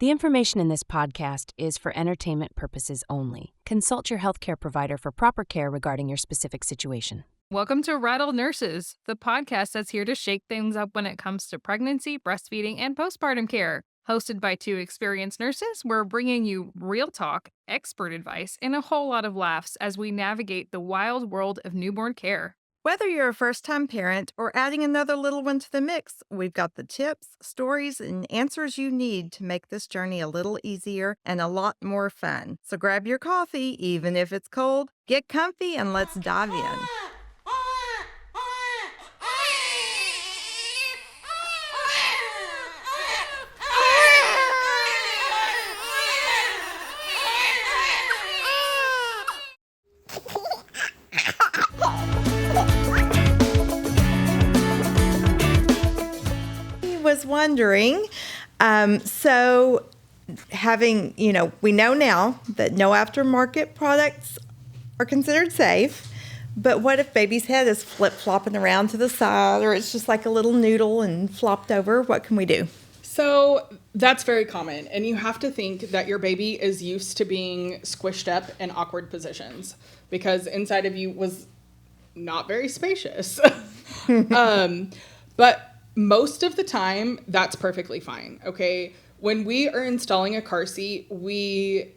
The information in this podcast is for entertainment purposes only. Consult your healthcare provider for proper care regarding your specific situation. Welcome to Rattle Nurses, the podcast that's here to shake things up when it comes to pregnancy, breastfeeding, and postpartum care. Hosted by two experienced nurses, we're bringing you real talk, expert advice, and a whole lot of laughs as we navigate the wild world of newborn care. Whether you're a first-time parent or adding another little one to the mix, we've got the tips, stories, and answers you need to make this journey a little easier and a lot more fun. So grab your coffee, even if it's cold, get comfy, and let's dive in. Was wondering, so having, we know now that no aftermarket products are considered safe, but what if baby's head is flip-flopping around to the side, or it's just like a little noodle and flopped over? What can we do? So that's very common, and you have to think that your baby is used to being squished up in awkward positions because inside of you was not very spacious. But most of the time, that's perfectly fine, okay? When we are installing a car seat, we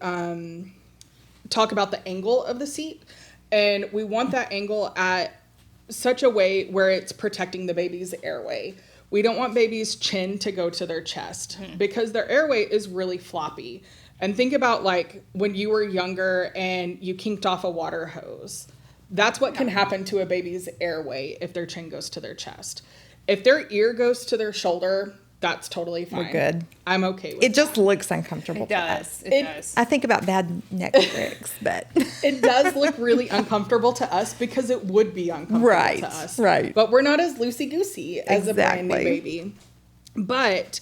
talk about the angle of the seat, and we want that angle at such a way where it's protecting the baby's airway. We don't want baby's chin to go to their chest because their airway is really floppy. And think about like when you were younger and you kinked off a water hose. That's what can happen to a baby's airway if their chin goes to their chest. If their ear goes to their shoulder, that's totally fine. We're good. I'm okay with it. It just looks uncomfortable to us. It does. I think about bad neck tricks, but it does look really uncomfortable to us because it would be uncomfortable to us. Right. But we're not as loosey-goosey as a brand new baby. But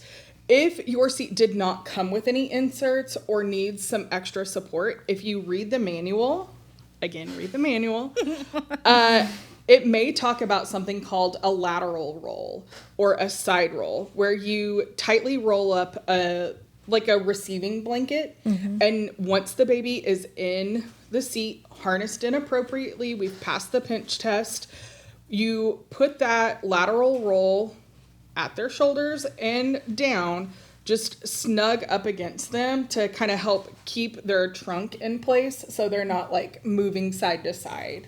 if your seat did not come with any inserts or needs some extra support, if you read the manual, it may talk about something called a lateral roll or a side roll, where you tightly roll up a receiving blanket. And once the baby is in the seat, harnessed in appropriately, we've passed the pinch test, you put that lateral roll at their shoulders and down, just snug up against them to kind of help keep their trunk in place so they're not like moving side to side.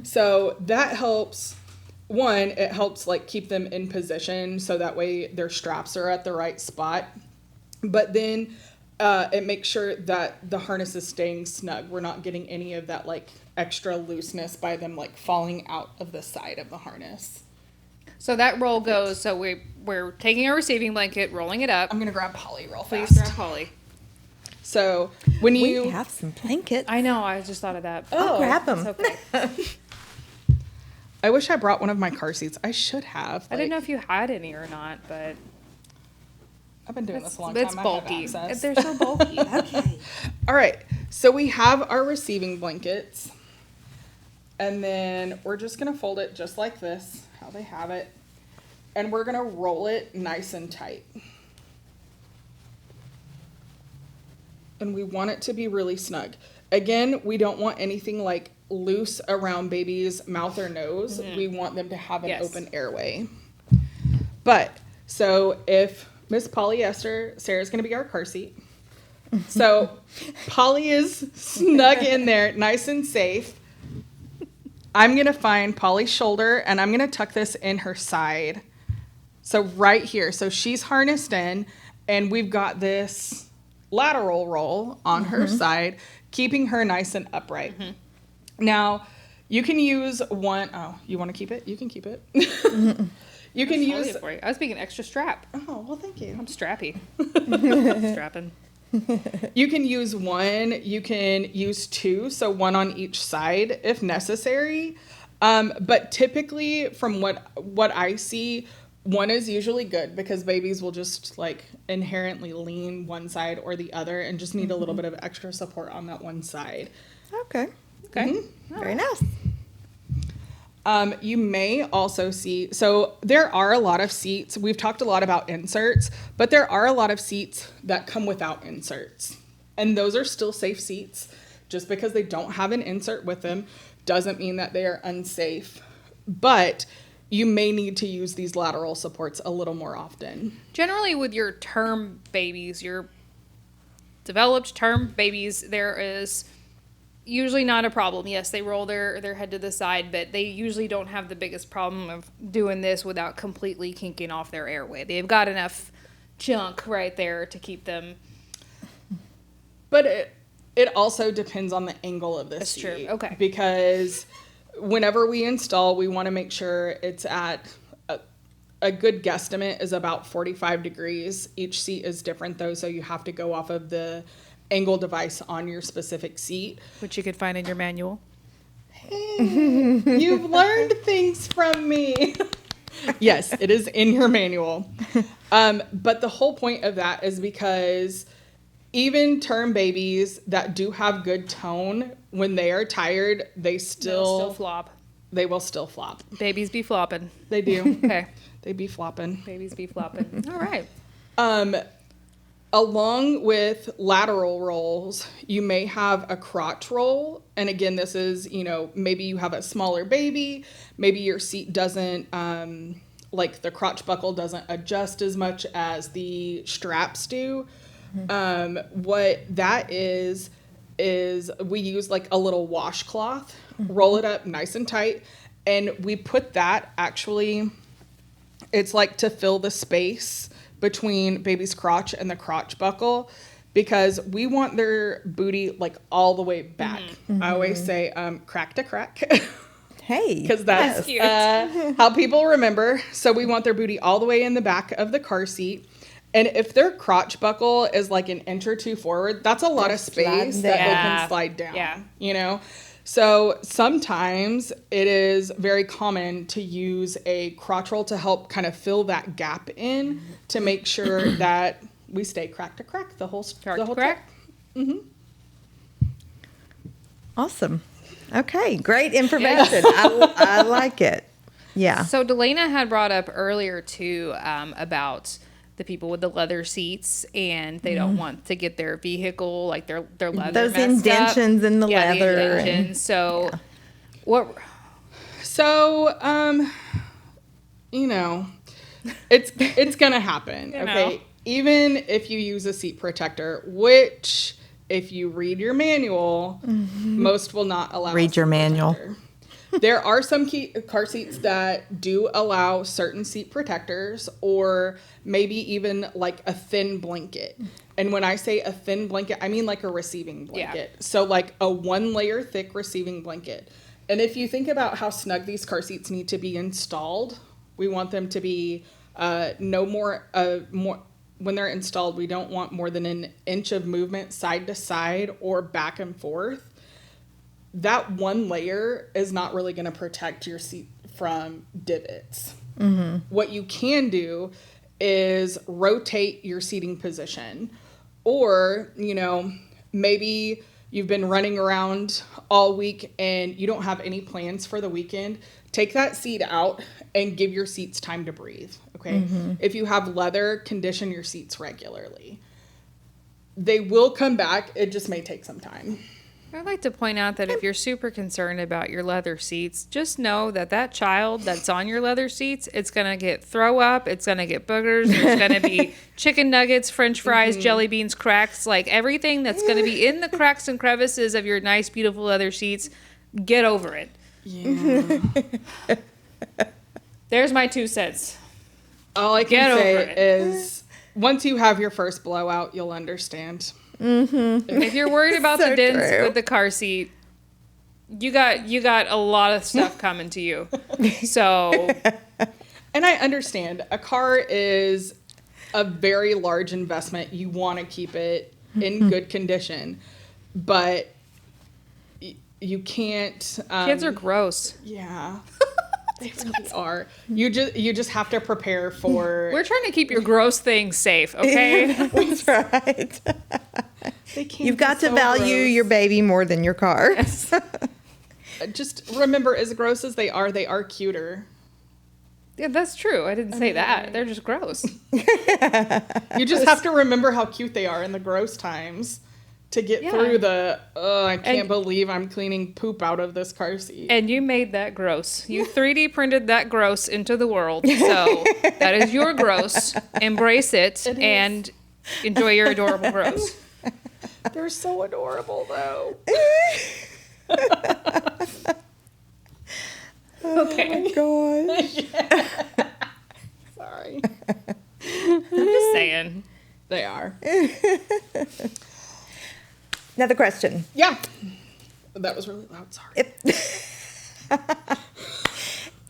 So that helps. One, it helps like keep them in position so that way their straps are at the right spot. But then it makes sure that the harness is staying snug. We're not getting any of that like extra looseness by them like falling out of the side of the harness. So that roll goes, so we're taking our receiving blanket, rolling it up. I'm going to grab Polly real Please fast. grab Polly. So when we have some blankets. I know, I just thought of that. I'll grab them. Okay. I wish I brought one of my car seats. I should have. I didn't know if you had any or not, but I've been doing this a long time. It's bulky. I have access. They're so bulky. Okay. All right. So we have our receiving blankets. And then we're just going to fold it just like this, how they have it. And we're going to roll it nice and tight. And we want it to be really snug. Again, we don't want anything like loose around baby's mouth or nose. We want them to have an open airway. But, so if Miss Polyester, Sarah's going to be our car seat. So Polly is snug in there, nice and safe. I'm going to find Polly's shoulder, and I'm going to tuck this in her side. So right here. So she's harnessed in, and we've got this lateral roll on her side, keeping her nice and upright. Now, you can use one. Oh, you want to keep it? You can keep it. You can use it for you. I was making extra strap. Oh, well, thank you. I'm strappy. Strapping. You can use one. You can use two. So one on each side if necessary. But typically, from what I see, one is usually good because babies will just like inherently lean one side or the other and just need a little bit of extra support on that one side. Okay. Okay. Very nice. You may also see, so there are a lot of seats. We've talked a lot about inserts, but there are a lot of seats that come without inserts. And those are still safe seats. Just because they don't have an insert with them doesn't mean that they are unsafe. But you may need to use these lateral supports a little more often. Generally with your term babies, your developed term babies, there is usually not a problem. Yes, they roll their head to the side, but they usually don't have the biggest problem of doing this without completely kinking off their airway. They've got enough junk right there to keep them. But it also depends on the angle of the seat. That's true. Okay. Because whenever we install, we want to make sure it's at a good guesstimate is about 45 degrees. Each seat is different though, so you have to go off of the angle device on your specific seat. Which you could find in your manual. Hey, you've learned things from me. Yes, it is in your manual. But the whole point of that is because even term babies that do have good tone, when they are tired, they'll still flop. They will still flop. Babies be flopping. They do. Okay. They be flopping. Babies be flopping. All right. Along with lateral rolls, you may have a crotch roll. And again, this is, maybe you have a smaller baby. Maybe your seat doesn't, like the crotch buckle doesn't adjust as much as the straps do. What that is we use like a little washcloth, roll it up nice and tight, and we put that it's like to fill the space between baby's crotch and the crotch buckle, because we want their booty like all the way back. I always say crack to crack. Hey, because that's how people remember. So we want their booty all the way in the back of the car seat. And if their crotch buckle is like an inch or two forward, that's a lot of space that they can slide down, So sometimes it is very common to use a crotch roll to help kind of fill that gap in to make sure that we stay crack to crack the whole trip. Awesome. Okay, great information. I like it. Yeah. So Delana had brought up earlier too about the people with the leather seats, and they don't want to get their vehicle, like their leather those messed indentions up. in the leather. The indentions. So what? So it's gonna happen. Okay, even if you use a seat protector, which if you read your manual, most will not allow. Read your manual. Protector. There are some car seats that do allow certain seat protectors, or maybe even like a thin blanket. And when I say a thin blanket, I mean like a receiving blanket. Yeah. So like a 1-layer thick receiving blanket. And if you think about how snug these car seats need to be installed, we want them to be more when they're installed, we don't want more than an inch of movement side to side or back and forth. That 1 layer is not really going to protect your seat from divots. What you can do is rotate your seating position, or, maybe you've been running around all week and you don't have any plans for the weekend. Take that seat out and give your seats time to breathe. Okay. If you have leather, condition your seats regularly. They will come back. It just may take some time. I'd like to point out that if you're super concerned about your leather seats, just know that child that's on your leather seats, it's going to get throw up, it's going to get boogers, there's going to be chicken nuggets, french fries, jelly beans, cracks, like everything that's going to be in the cracks and crevices of your nice, beautiful leather seats. Get over it. Yeah. There's my 2 cents. All I can say is once you have your first blowout, you'll understand. If you're worried about the dents with the car seat, you got a lot of stuff coming to you. So, and I understand a car is a very large investment. You want to keep it in good condition, but you can't. Kids are gross. Yeah. They really are. You just have to prepare for. We're trying to keep your gross things safe, okay? That's right. You've got to value your baby more than your car. just remember, as gross as they are cuter. Yeah, that's true. I didn't say that. They're just gross. You just have to remember how cute they are in the gross times to get through the, I can't believe I'm cleaning poop out of this car seat. And you made that gross. You 3D printed that gross into the world. So that is your gross. Embrace it and enjoy your adorable gross. They're so adorable, though. Okay. Oh my gosh. Sorry. I'm just saying. They are. Another question. Yeah. That was really loud. Sorry.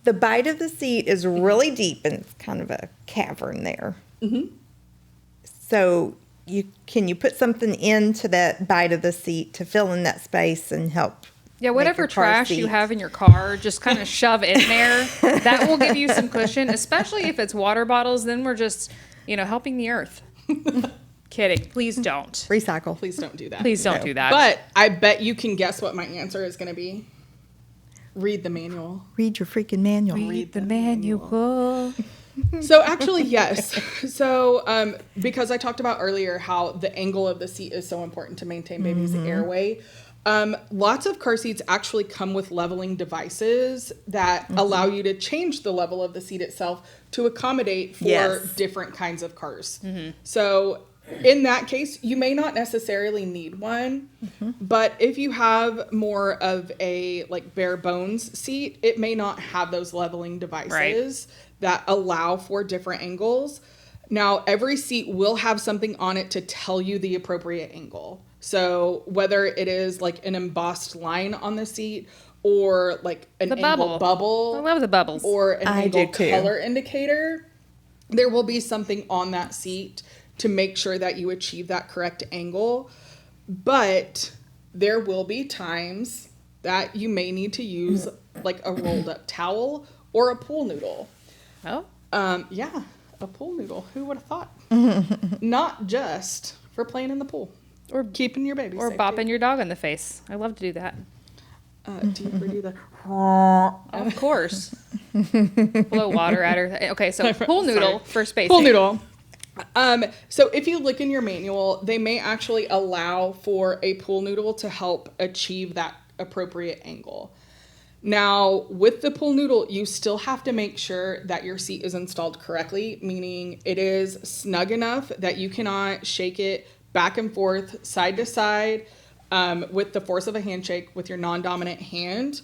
The bite of the seat is really deep and it's kind of a cavern there. Mm-hmm. So can you put something into that bite of the seat to fill in that space and help? Yeah, whatever trash you have in your car, just kind of shove in there. That will give you some cushion, especially if it's water bottles. Then we're just, helping the earth. Kidding. Please don't. Recycle. Please don't do that. Please don't do that. But I bet you can guess what my answer is going to be. Read the manual. Read your freaking manual. Read the manual. So actually, yes. So because I talked about earlier how the angle of the seat is so important to maintain baby's airway, lots of car seats actually come with leveling devices that allow you to change the level of the seat itself to accommodate for different kinds of cars. So in that case, you may not necessarily need one, but if you have more of a bare bones seat, it may not have those leveling devices that allow for different angles. Now, every seat will have something on it to tell you the appropriate angle. So whether it is an embossed line on the seat or an angle bubble. I love the bubbles. Or an angle color indicator, there will be something on that seat to make sure that you achieve that correct angle. But there will be times that you may need to use a rolled up towel or a pool noodle. Oh? Yeah, a pool noodle. Who would have thought? Not just for playing in the pool. Or keeping your baby Or safe, bopping your dog in the face. I love to do that. Do you ever do the... Of course. Blow water at her. Okay, so pool noodle for spacing. Pool noodle. So if you look in your manual, they may actually allow for a pool noodle to help achieve that appropriate angle. Now, with the pool noodle, you still have to make sure that your seat is installed correctly, meaning it is snug enough that you cannot shake it back and forth, side to side, with the force of a handshake with your non-dominant hand,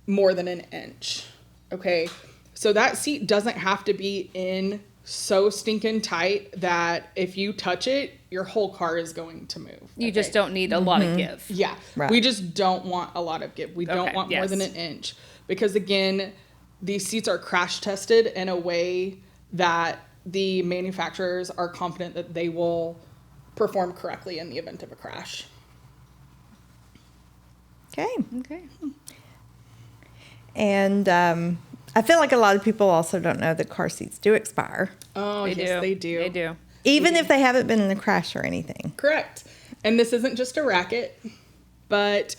more than an inch. Okay, so that seat doesn't have to be in so stinking tight that if you touch it, your whole car is going to move. You just don't need a lot of give. Yeah, we just don't want a lot of give. We don't want more than an inch. Because again, these seats are crash tested in a way that the manufacturers are confident that they will perform correctly in the event of a crash. Okay. And I feel like a lot of people also don't know that car seats do expire. Oh, yes, they do. They do. Even if they haven't been in a crash or anything. Correct. And this isn't just a racket, but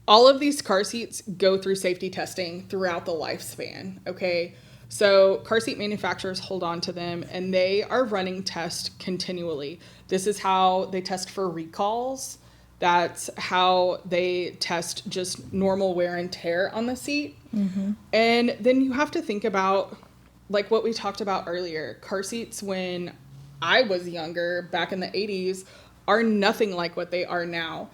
all of these car seats go through safety testing throughout the lifespan, okay? So car seat manufacturers hold on to them, and they are running tests continually. This is how they test for recalls. That's how they test just normal wear and tear on the seat. And then you have to think about, what we talked about earlier, car seats when I was younger, back in the 80s, are nothing like what they are now.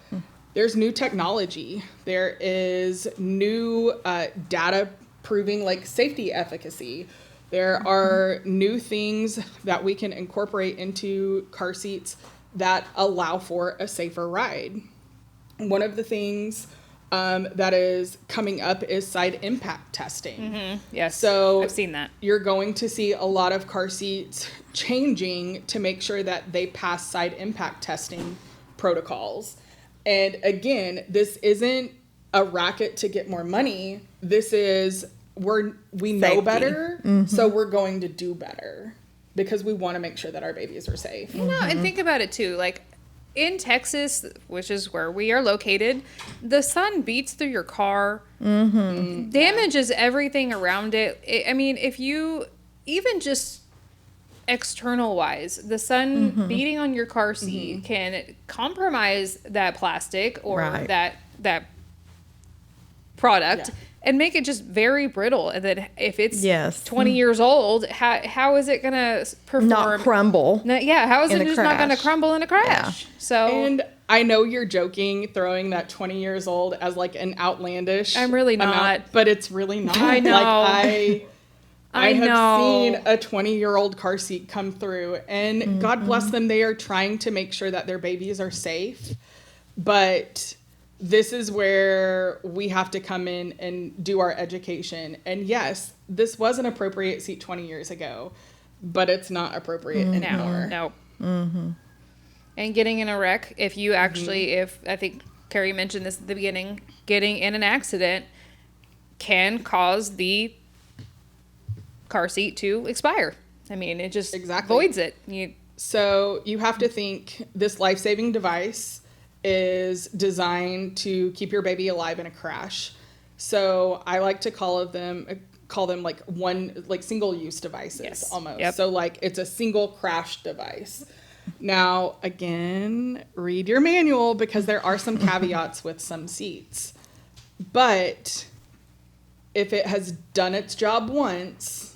There's new technology. There is new data proving safety efficacy. There are new things that we can incorporate into car seats that allow for a safer ride. One of the things that is coming up is side impact testing. Yes, so I've seen that. You're going to see a lot of car seats changing to make sure that they pass side impact testing protocols. And again, this isn't a racket to get more money. This is we know better, so we're going to do better because we want to make sure that our babies are safe. And think about it too. in Texas, which is where we are located, the sun beats through your car, damages everything around it. I mean, if you even just external wise, the sun beating on your car seat can compromise that plastic or that product and make it just very brittle. And then if it's 20 years old, how is it going to perform? Not crumble. How is it just not going to crumble in a crash? Yeah. So, and I know you're joking, throwing that 20 years old as like an outlandish. I'm really not. Amount, but it's really not. I know. Like I have seen a 20-year-old car seat come through, and God bless them, they are trying to make sure that their babies are safe. But this is where we have to come in and do our education. And yes, this was an appropriate seat 20 years ago, but it's not appropriate anymore. No. And getting in a wreck, if you actually, if I think Carrie mentioned this at the beginning, getting in an accident can cause the car seat to expire. I mean, it just voids it. So you have to think this life-saving device is designed to keep your baby alive in a crash. So I like to call them like single-use devices almost. Yep. So like it's a single crash device. Now, again, read your manual because there are some caveats with some seats. But if it has done its job once,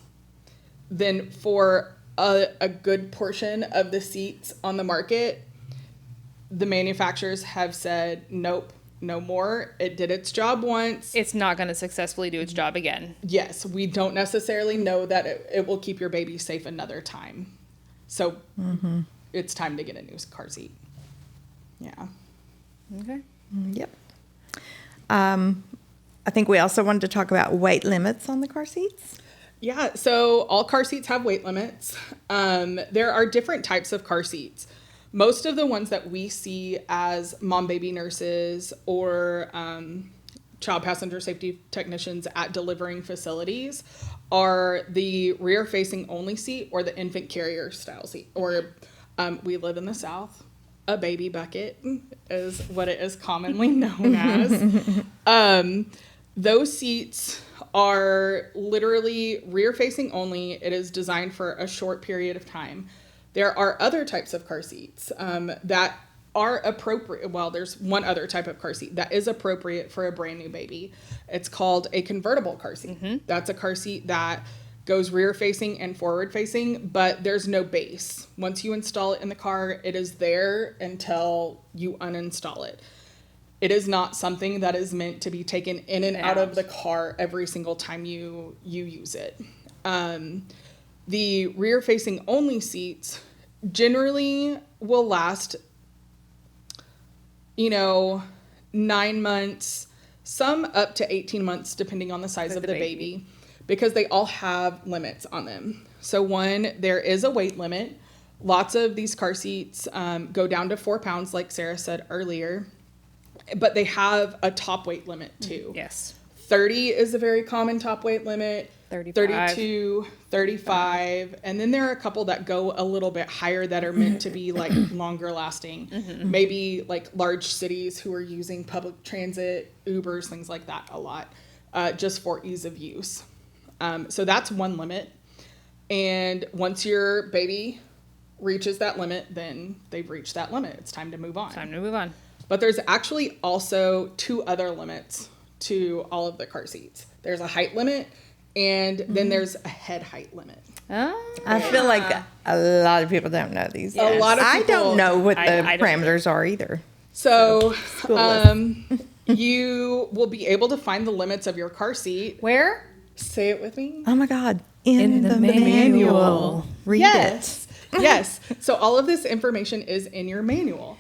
then for a good portion of the seats on the market, the manufacturers have said, nope, no more. It did its job once. It's not going to successfully do its job again. Yes, we don't necessarily know that it will keep your baby safe another time. So it's time to get a new car seat. Yeah. Okay. Yep. I think we also wanted to talk about weight limits on the car seats. Yeah, so all car seats have weight limits. There are different types of car seats. Most of the ones that we see as mom-baby nurses or child passenger safety technicians at delivering facilities are the rear-facing only seat or the infant carrier style seat. Or we live in the South. A baby bucket is what it is commonly known as. Those seats are literally rear-facing only. It is designed for a short period of time. There are other types of car seats that are appropriate. Well, there's one other type of car seat that is appropriate for a brand new baby. It's called a convertible car seat. That's a car seat that goes rear-facing and forward-facing, but there's no base. Once you install it in the car, it is there until you uninstall it. It is not something that is meant to be taken in and out of the car every single time you use it. The rear-facing only seats generally will last, 9 months, some up to 18 months, depending on the size of the baby, because they all have limits on them. So one, there is a weight limit. Lots of these car seats go down to 4 pounds, like Sarah said earlier, but they have a top weight limit too. Yes. 30 is a very common top weight limit. 35. 32, 35. And then there are a couple that go a little bit higher that are meant to be like longer lasting. Maybe like large cities who are using public transit, Ubers, things like that a lot, just for ease of use. So that's one limit. And once your baby reaches that limit, then they've reached that limit. It's time to move on. But there's actually also 2 other limits to all of the car seats. There's a height limit, and then there's a head height limit. I feel like a lot of people don't know these. Yes. A lot of people, I don't know what the parameters are either. So you will be able to find the limits of your car seat. Where? Say it with me. Oh my God. In the manual. Read it. Yes. So all of this information is in your manual.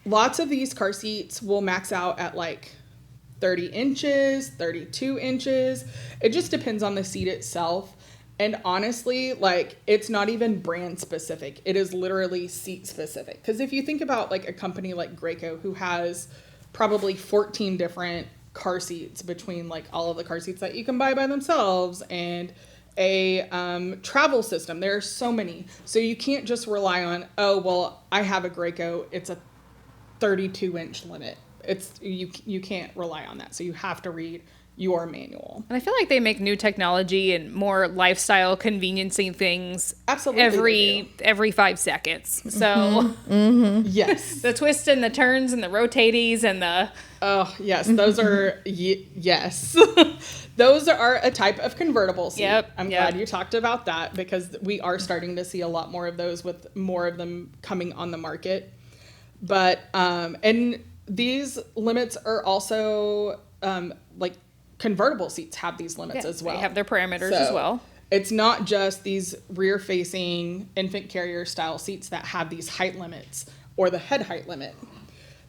Lots of these car seats will max out at like 30 inches, 32 inches. It just depends on the seat itself. And honestly, like, it's not even brand specific. It is literally seat specific. Because if you think about like a company like Graco, who has probably 14 different car seats between like all of the car seats that you can buy by themselves and a travel system. There are so many. So you can't just rely on, oh, well, I have a Graco. It's a 32-inch limit. You can't rely on that. So you have to read your manual. And I feel like they make new technology and more lifestyle conveniencing things Absolutely every 5 seconds. So yes, the twists and the turns and the rotaties and the yes, those are yes. Those are a type of convertible seat. I'm glad you talked about that, because we are starting to see a lot more of those, with more of them coming on the market. But and these limits are also like convertible seats have these limits as well. They have their parameters as well. It's not just these rear-facing infant carrier style seats that have these height limits or the head height limit.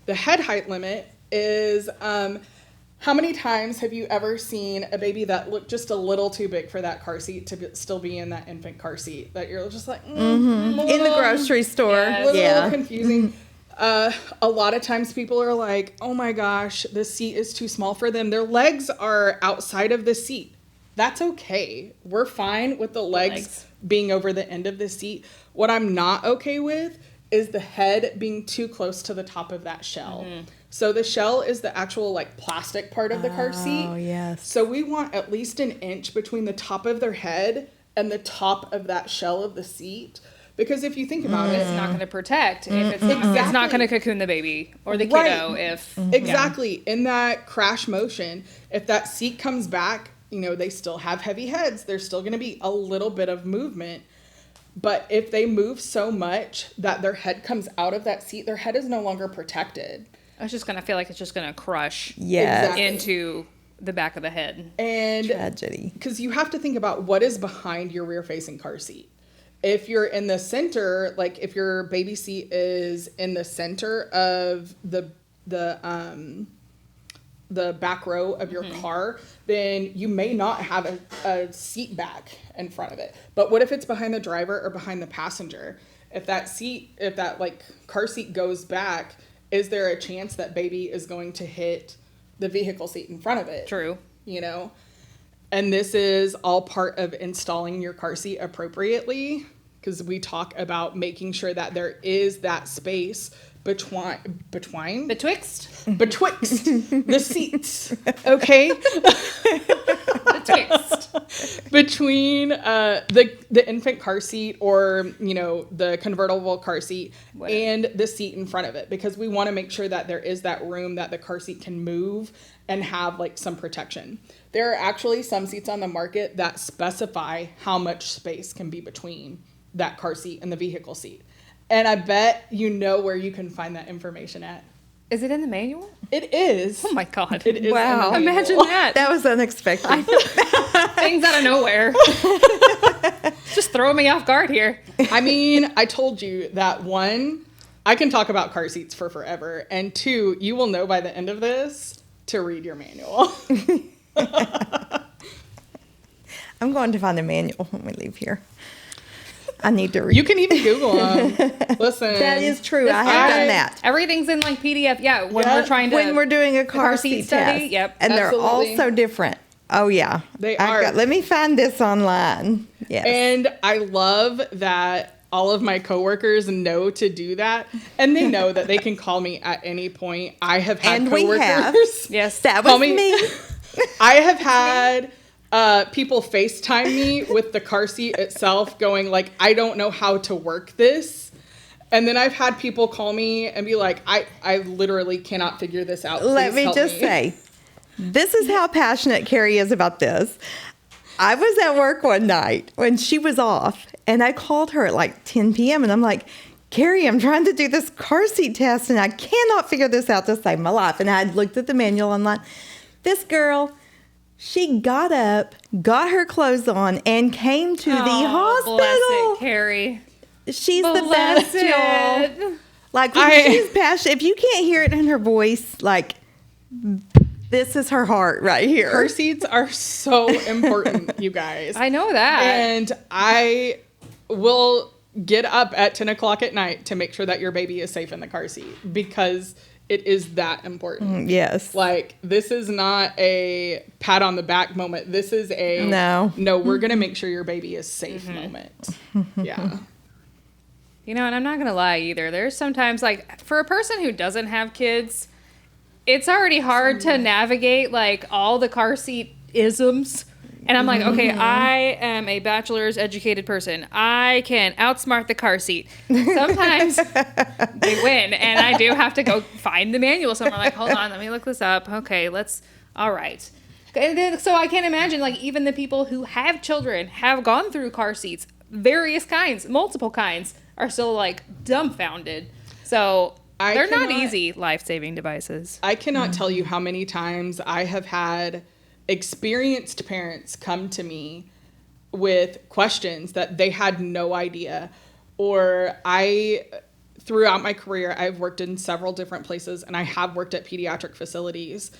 The head height limit is how many times have you ever seen a baby that looked just a little too big for that car seat to still be in that infant car seat, that you're just like, in the grocery store. A little confusing. A lot of times people are like, oh my gosh, this seat is too small for them. Their legs are outside of the seat. That's okay. We're fine with the legs being over the end of the seat. What I'm not okay with is the head being too close to the top of that shell. So the shell is the actual like plastic part of the car seat. Oh, yes. So we want at least an inch between the top of their head and the top of that shell of the seat. Because if you think about it, it's not going to protect. If it's not going to cocoon the baby or the kiddo. Exactly. In that crash motion, if that seat comes back, you know, they still have heavy heads. There's still going to be a little bit of movement. But if they move so much that their head comes out of that seat, their head is no longer protected. I was just going to feel like it's just going to crush Exactly. into the back of the head. And tragedy. Because you have to think about what is behind your rear-facing car seat. If you're in the center, like if your baby seat is in the center of the back row of your car, then you may not have a seat back in front of it. But what if it's behind the driver or behind the passenger? If that like car seat goes back, is there a chance that baby is going to hit the vehicle seat in front of it? True. You know? And this is all part of installing your car seat appropriately, because we talk about making sure that there is that space betwixt the seats, okay? Betwixt. Between the infant car seat, or, you know, the convertible car seat and the seat in front of it, because we want to make sure that there is that room that the car seat can move and have like some protection. There are actually some seats on the market that specify how much space can be between that car seat and the vehicle seat. And I bet you know where you can find that information at. Is it in the manual? It is. Oh my God. It is. Wow. In the manual. Imagine that. That was unexpected. Things out of nowhere. Just throwing me off guard here. I mean, I told you that, one, I can talk about car seats for forever. And two, you will know by the end of this to read your manual. I'm going to find the manual when we leave here. I need to read. You can even Google them. Listen. That is true. I have done that. Everything's in like PDF. Yeah. When we're doing a car seat study. test. Yep. And Absolutely. they're all so different. Oh, yeah. They are. Let me find this online. Yes. And I love that all of my coworkers know to do that. And they know that they can call me at any point. I have had and coworkers. We have. Yes. That was me. I have had people FaceTime me with the car seat itself going like, I don't know how to work this. And then I've had people call me and be like, I literally cannot figure this out. Let me just say, this is how passionate Carrie is about this. I was at work one night when she was off, and I called her at like 10 p.m. and I'm like, Carrie, I'm trying to do this car seat test and I cannot figure this out to save my life. And I had looked at the manual online. This girl, she got up, got her clothes on, and came to the hospital. Bless it, Carrie. She's the best, y'all. Like, she's passionate. If you can't hear it in her voice, like, this is her heart right here. Car seats are so important, you guys. I know that. And I will get up at 10 o'clock at night to make sure that your baby is safe in the car seat, because It is that important. Yes. Like, this is not a pat on the back moment. This is a, no, we're going to make sure your baby is safe moment. Yeah. You know, and I'm not going to lie either. There's sometimes, like, for a person who doesn't have kids, it's already hard to navigate, like, all the car seat isms. And I'm like, okay, I am a bachelor's educated person. I can outsmart the car seat. Sometimes they win, and I do have to go find the manual somewhere. Like, hold on, let me look this up. Okay, all right. And then, so I can't imagine, like, even the people who have children have gone through car seats, various kinds, multiple kinds, are still, like, dumbfounded. So they're not easy life-saving devices. I cannot tell you how many times I have had experienced parents come to me with questions that they had no idea. Or throughout my career, I've worked in several different places, and I have worked at pediatric facilities,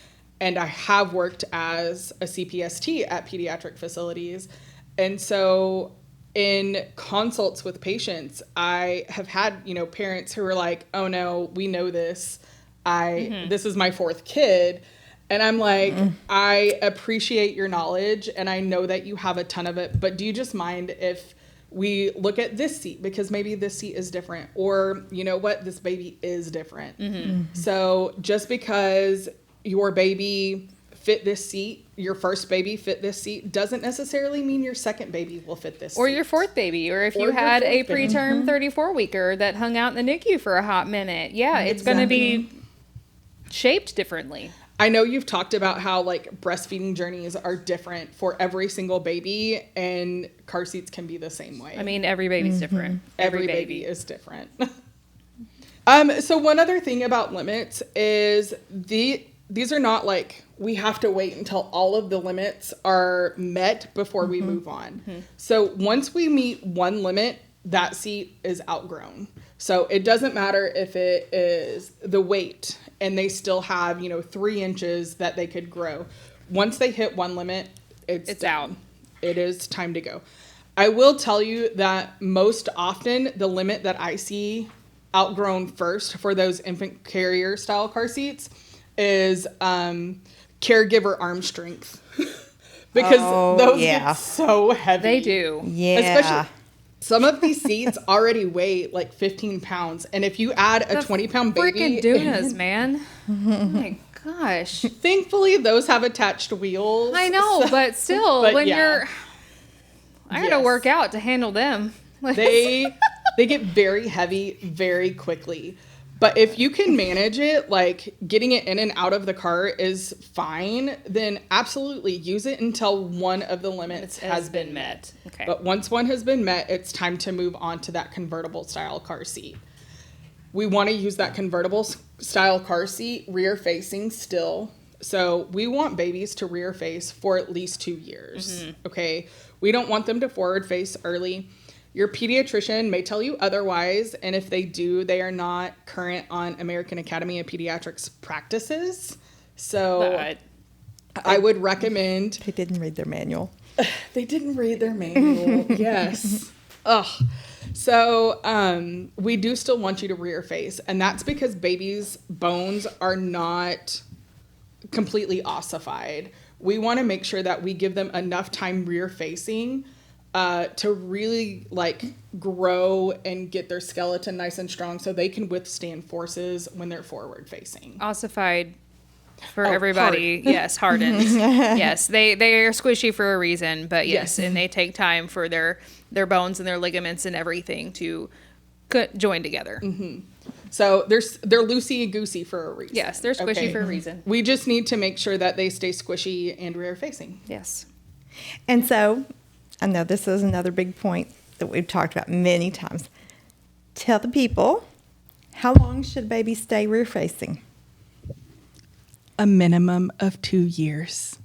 and I have worked as a CPST at pediatric facilities. And so in consults with patients, I have had, parents who are like, oh no, we know this. This is my fourth kid. And I'm like, I appreciate your knowledge, and I know that you have a ton of it, but do you just mind if we look at this seat, because maybe this seat is different, or you know what, this baby is different. So just because your baby fit this seat, your first baby fit this seat, doesn't necessarily mean your second baby will fit this or seat. Your fourth baby, or if you had a preterm 34-weeker that hung out in the NICU for a hot minute. Yeah, it's going to be shaped differently. I know you've talked about how, like, breastfeeding journeys are different for every single baby, and car seats can be the same way. I mean, every baby's different. Every baby is different. So one other thing about limits is these are not like we have to wait until all of the limits are met before we move on. So once we meet one limit, that seat is outgrown. So it doesn't matter if it is the weight and they still have, 3 inches that they could grow. Once they hit one limit, it's out. It is time to go. I will tell you that most often the limit that I see outgrown first for those infant carrier style car seats is caregiver arm strength. Because those get so heavy. They do. Yeah. Especially some of these seats already weigh like 15 pounds. And if you add a 20-pound baby... Freaking Dunas, man. Oh my gosh. Thankfully, those have attached wheels. I know, but still, when you're... I gotta work out to handle them. They get very heavy very quickly. But if you can manage it, like getting it in and out of the car is fine, then absolutely use it until one of the limits has been met. Okay. But once one has been met, it's time to move on to that convertible style car seat. We want to use that convertible style car seat rear facing still. So we want babies to rear face for at least 2 years. Okay. We don't want them to forward face early. Your pediatrician may tell you otherwise, and if they do, they are not current on American Academy of Pediatrics practices. So I would recommend... They didn't read their manual. They didn't read their manual, yes. Ugh. So we do still want you to rear face, and that's because babies' bones are not completely ossified. We want to make sure that we give them enough time rear facing to really like grow and get their skeleton nice and strong so they can withstand forces when they're forward facing. Ossified for everybody. Hard. Yes, hardened. Yes, they are squishy for a reason, but yes, and they take time for their bones and their ligaments and everything to join together. So they're loosey-goosey for a reason. Yes, they're squishy for a reason. We just need to make sure that they stay squishy and rear facing. Yes. And so, I know this is another big point that we've talked about many times. Tell the people, how long should babies stay rear facing? A minimum of 2 years.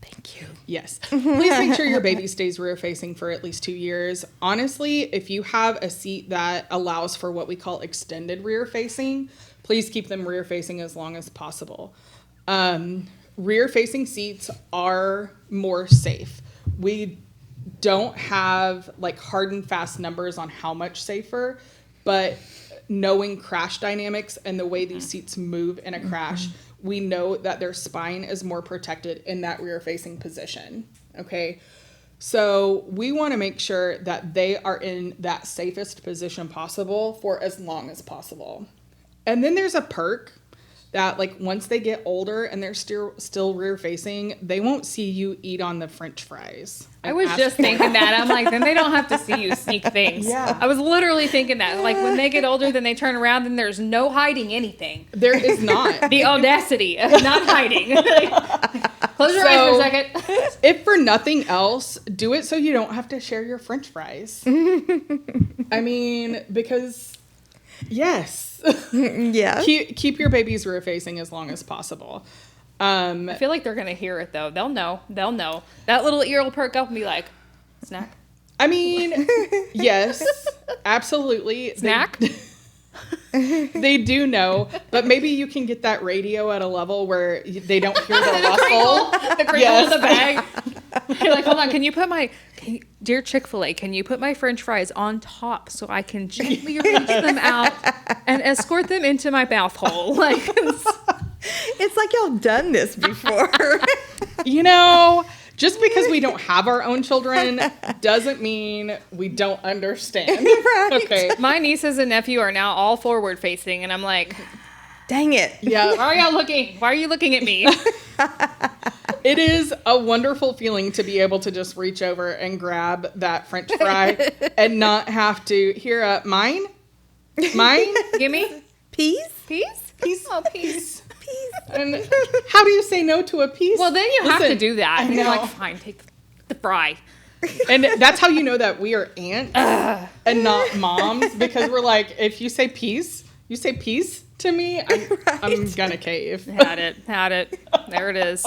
Thank you. Yes. Please make sure your baby stays rear facing for at least 2 years. Honestly, if you have a seat that allows for what we call extended rear facing, please keep them rear facing as long as possible. Rear facing seats are more safe. We don't have like hard and fast numbers on how much safer, but knowing crash dynamics and the way these seats move in a crash, we know that their spine is more protected in that rear facing position. Okay. So we want to make sure that they are in that safest position possible for as long as possible. And then there's a perk that, like, once they get older and they're still rear facing, they won't see you eat on the French fries. I was just thinking that. I'm like, then they don't have to see you sneak things. Yeah. I was literally thinking that. Like, when they get older, then they turn around and there's no hiding anything. There is not. The audacity of not hiding. Close your eyes for a second. If for nothing else, do it so you don't have to share your French fries. I mean, because, yes. Yeah. Keep your babies rear facing as long as possible. I feel like they're going to hear it, though. They'll know. That little ear will perk up and be like, snack. I mean, yes, absolutely. Snack? They do know, but maybe you can get that radio at a level where they don't hear the rustle. The crinkle in the bag. You're like, hold on, dear Chick-fil-A, can you put my French fries on top so I can gently reach them out and escort them into my mouth hole? Like, It's like y'all done this before. You know, just because we don't have our own children doesn't mean we don't understand. Right. Okay. my nieces and nephew are now all forward facing, and I'm like, Dang it. Yeah. why are y'all looking? Why are you looking at me? It is a wonderful feeling to be able to just reach over and grab that French fry and not have to hear mine. Gimme? Peas? Peas? Oh, peas. Peas. And how do you say no to a piece? Well, then you have to Listen, do that. I And you're know. like, fine, take the fry. And that's how you know that we are aunts and not moms, because we're like, if you say peace to me, I'm gonna cave. Had it. There it is.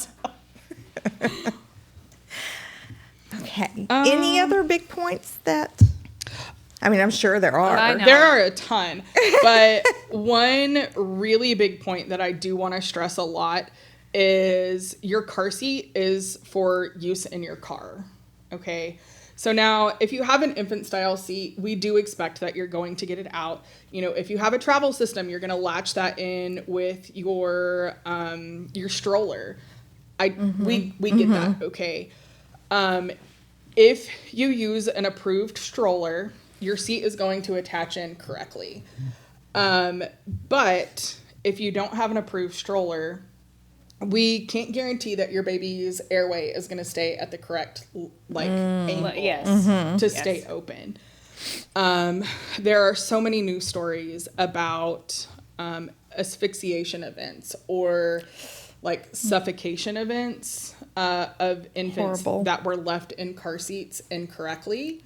Okay. Any other big points that... I mean, I'm sure there are. I know. There are a ton, but one really big point that I do want to stress a lot is your car seat is for use in your car. Okay. So now, if you have an infant style seat, we do expect that you're going to get it out. You know, if you have a travel system, you're going to latch that in with your stroller. We get that. Okay. If you use an approved stroller, your seat is going to attach in correctly. But if you don't have an approved stroller, we can't guarantee that your baby's airway is going to stay at the correct angle to stay open. There are so many news stories about asphyxiation events or like suffocation events of infants that were left in car seats incorrectly.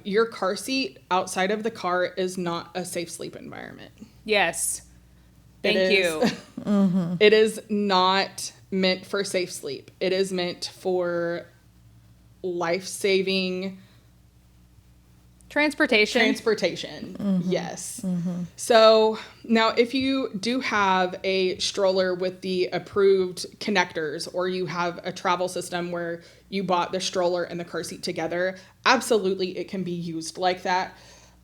Your car seat outside of the car is not a safe sleep environment. Yes. Thank you. It is not meant for safe sleep. It is meant for life-saving transportation. Yes. So now if you do have a stroller with the approved connectors, or you have a travel system where you bought the stroller and the car seat together, absolutely it can be used like that.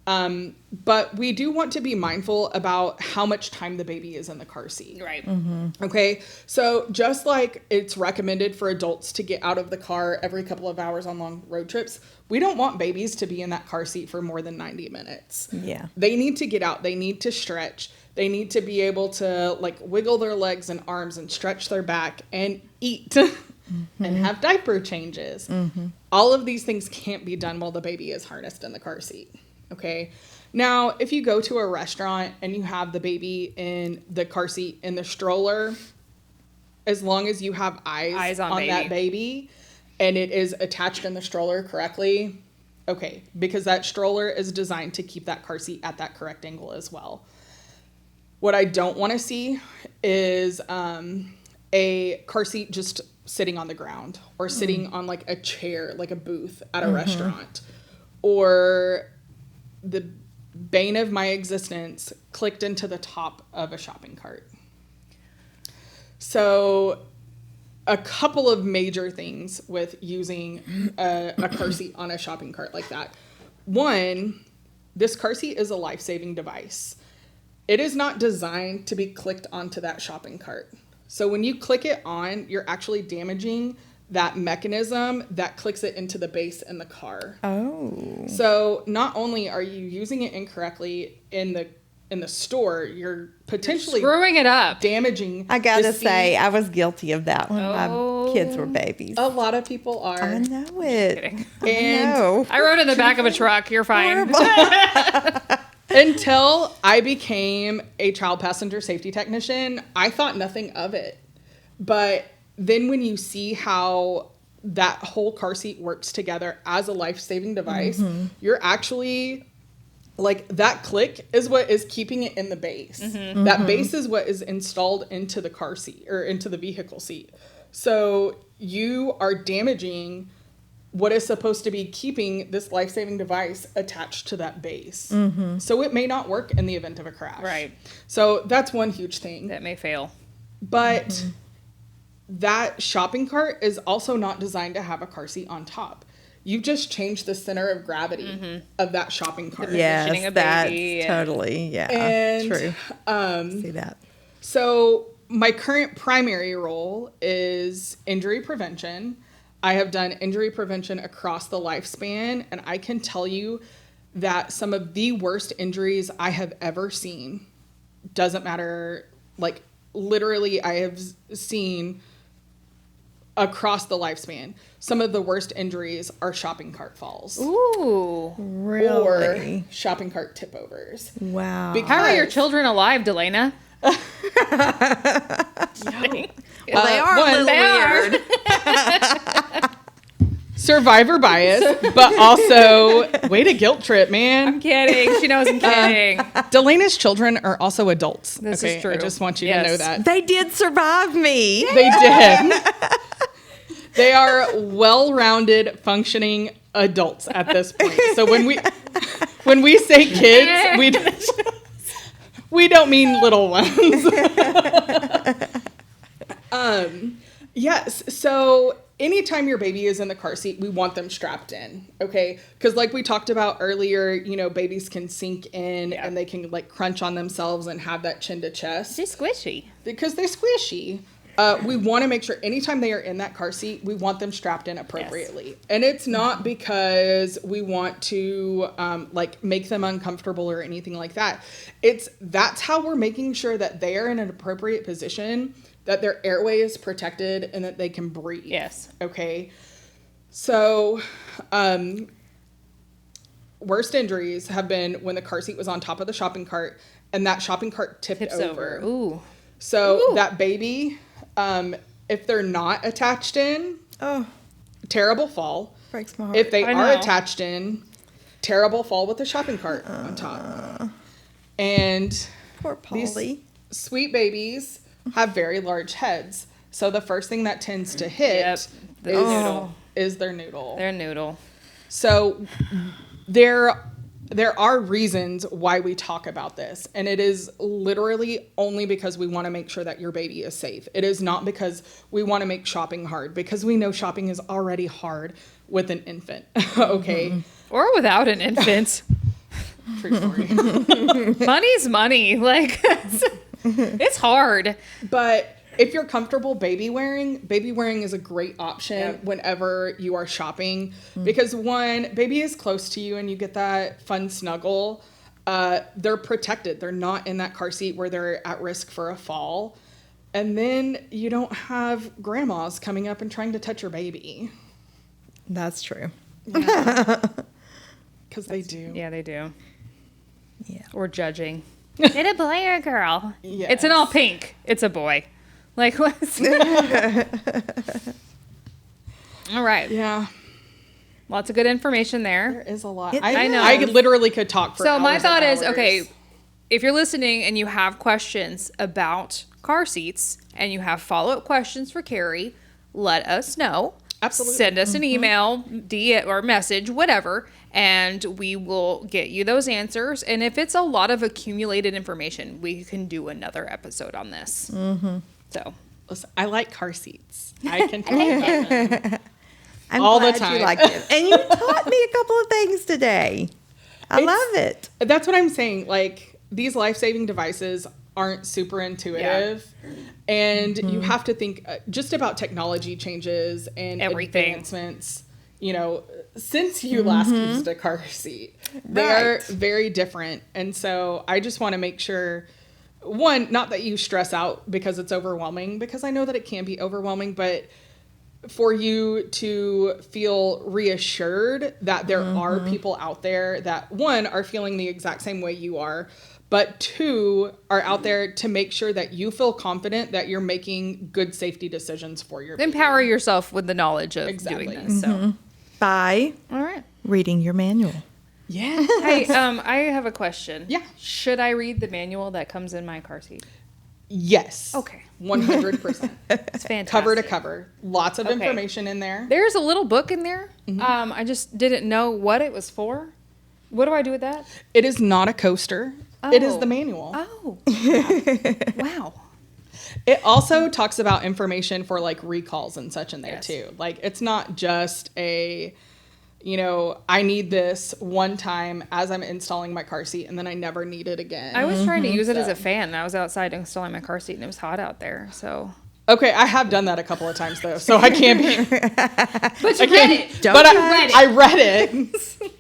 But we do want to be mindful about how much time the baby is in the car seat. Right. Okay. So just like it's recommended for adults to get out of the car every couple of hours on long road trips, we don't want babies to be in that car seat for more than 90 minutes. Yeah. They need to get out. They need to stretch. They need to be able to like wiggle their legs and arms and stretch their back and eat and have diaper changes. All of these things can't be done while the baby is harnessed in the car seat. Okay. Now, if you go to a restaurant and you have the baby in the car seat in the stroller, as long as you have eyes on that baby and it is attached in the stroller correctly, okay, because that stroller is designed to keep that car seat at that correct angle as well. What I don't want to see is a car seat just sitting on the ground or sitting on like a chair, like a booth at a restaurant, or the bane of my existence, clicked into the top of a shopping cart. So a couple of major things with using a car seat on a shopping cart like that. One, this car seat is a life-saving device. It is not designed to be clicked onto that shopping cart. So when you click it on, you're actually damaging that mechanism that clicks it into the base in the car. Oh. So not only are you using it incorrectly in the store, you're potentially screwing it up, damaging. I gotta the seat. say, I was guilty of that when my kids were babies. A lot of people are. I know it. And I know. I rode in the back of a truck. You're fine. Until I became a child passenger safety technician, I thought nothing of it. But then when you see how that whole car seat works together as a life-saving device, you're actually, like, that click is what is keeping it in the base. That base is what is installed into the car seat or into the vehicle seat. So you are damaging what is supposed to be keeping this life-saving device attached to that base. So it may not work in the event of a crash. Right. So that's one huge thing. That may fail. But that shopping cart is also not designed to have a car seat on top. You've just changed the center of gravity of that shopping cart. Positioning a Yes, baby that's totally, yeah, And, true. See that. So my current primary role is injury prevention. I have done injury prevention across the lifespan, and I can tell you that some of the worst injuries I have ever seen, doesn't matter, like literally I have seen across the lifespan, some of the worst injuries are shopping cart falls. Ooh. Really? Or shopping cart tip overs. Wow. How are your children alive, Delana? Well, they are a little they are. weird. Survivor bias, but also way to guilt trip, man. I'm kidding. She knows I'm kidding. Delana's children are also adults. This is true. I just want you Yes. to know that. They did survive me. They did. They are well-rounded, functioning adults at this point. So when we say kids, we don't mean little ones. Yes. So anytime your baby is in the car seat, we want them strapped in. Okay. Because like we talked about earlier, you know, babies can sink in and they can like crunch on themselves and have that chin to chest. She's squishy. Because they're squishy. We want to make sure anytime they are in that car seat, we want them strapped in appropriately. Yes. And it's not because we want to like make them uncomfortable or anything like that. That's how we're making sure that they are in an appropriate position, that their airway is protected, and that they can breathe. Yes. Okay. So, worst injuries have been when the car seat was on top of the shopping cart and that shopping cart tipped over. Ooh. So that baby, if they're not attached in, terrible fall. Breaks my heart. If they are attached in, terrible fall with the shopping cart on top. And Poor Polly. these sweet babies have very large heads. So the first thing that tends to hit is their noodle. Their noodle. So there are reasons why we talk about this, and it is literally only because we want to make sure that your baby is safe. It is not because we want to make shopping hard, because we know shopping is already hard with an infant. Okay. Or without an infant. True story. Money's money. Like, it's hard. But if you're comfortable baby wearing is a great option whenever you are shopping, because one, baby is close to you and you get that fun snuggle. They're protected. They're not in that car seat where they're at risk for a fall. And then you don't have grandmas coming up and trying to touch your baby. That's true. Because they do. Yeah, they do. Yeah. Or judging. Is it a boy or a girl? Yes. It's in all pink. It's a boy. Like, what's... All right. Yeah. Lots of good information there. There is a lot. I know. I literally could talk for So hours my thought and is, hours. okay, if you're listening and you have questions about car seats and you have follow-up questions for Carrie, let us know. Absolutely. Send us an email, or message, whatever, and we will get you those answers. And if it's a lot of accumulated information, we can do another episode on this. Mm-hmm. So, listen, I like car seats. I can talk about them. I'm all glad the time. you liked it. And you taught me a couple of things today. I love it. That's what I'm saying. Like, these life-saving devices aren't super intuitive. And you have to think just about technology changes and advancements, since you last used a car seat. They're very different. And so I just want to make sure, one, not that you stress out because it's overwhelming, because I know that it can be overwhelming, but for you to feel reassured that there are people out there that, one, are feeling the exact same way you are, but two, are out there to make sure that you feel confident that you're making good safety decisions for your baby. Empower yourself with the knowledge of doing this. So, By reading your manual. Yeah. Hey, I have a question. Yeah. Should I read the manual that comes in my car seat? Yes. Okay. 100%. It's fantastic. Cover to cover. Lots of information in there. There's a little book in there. I just didn't know what it was for. What do I do with that? It is not a coaster. It is the manual. Oh. Wow. It also talks about information for like recalls and such in there too. Like, it's not just a, I need this one time as I'm installing my car seat and then I never need it again. I was trying to use it as a fan. I was outside installing my car seat and it was hot out there. So. Okay, I have done that a couple of times though, so I can't be. But you read it. I read it.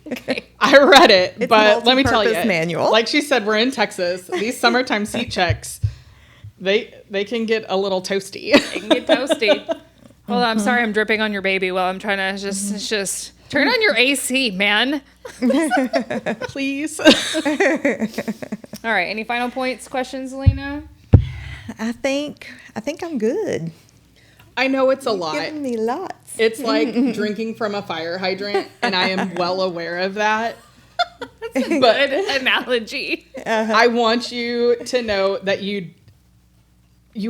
Okay. I read it, It's but let me tell you, manual. like she said, we're in Texas. These summertime seat checks, they can get a little toasty. They can get toasty. Hold on, I'm sorry, I'm dripping on your baby while I'm trying to just turn on your AC, man. Please. All right. Any final points, questions, Lena? I think I'm good. I know it's a You've lot. given me lots. It's like drinking from a fire hydrant, and I am well aware of that. That's a good analogy. I want you to know that you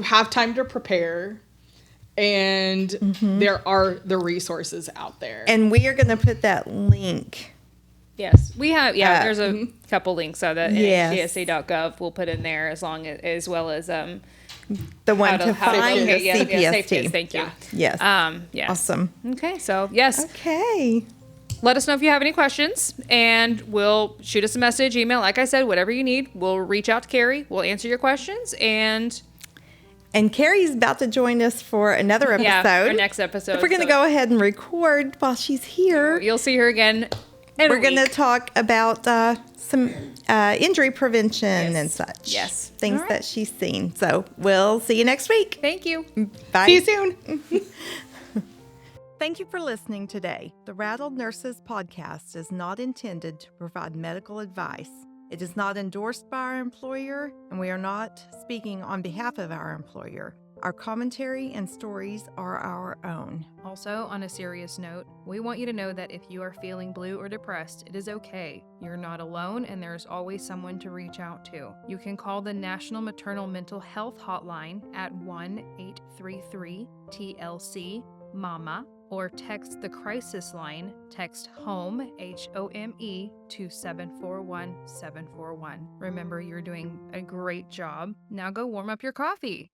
have time to prepare, and there are the resources out there. And we are going to put that link. Yes, we have. Yeah, there's a couple links so that NHTSA.gov we'll put in there as well as The one to find the safe CPST. kids, thank you. Yes. Yes. Awesome. Okay, so yes. Okay. Let us know if you have any questions, and we'll shoot us a message, email. Like I said, whatever you need, we'll reach out to Carrie. We'll answer your questions, and Carrie's about to join us for another episode. yeah, our next episode. We're going to go ahead and record while she's here. You'll see her again. We're going to talk about some injury prevention and such. Yes. Things that she's seen. So we'll see you next week. Thank you. Bye. See you soon. Thank you for listening today. The Rattle Nurses Podcast is not intended to provide medical advice. It is not endorsed by our employer, and we are not speaking on behalf of our employer. Our commentary and stories are our own. Also, on a serious note, we want you to know that if you are feeling blue or depressed, it is okay. You're not alone, and there is always someone to reach out to. You can call the National Maternal Mental Health Hotline at 1-833-TLC-MAMA, or text the crisis line, text HOME, HOME, to 741-741. Remember, you're doing a great job. Now go warm up your coffee.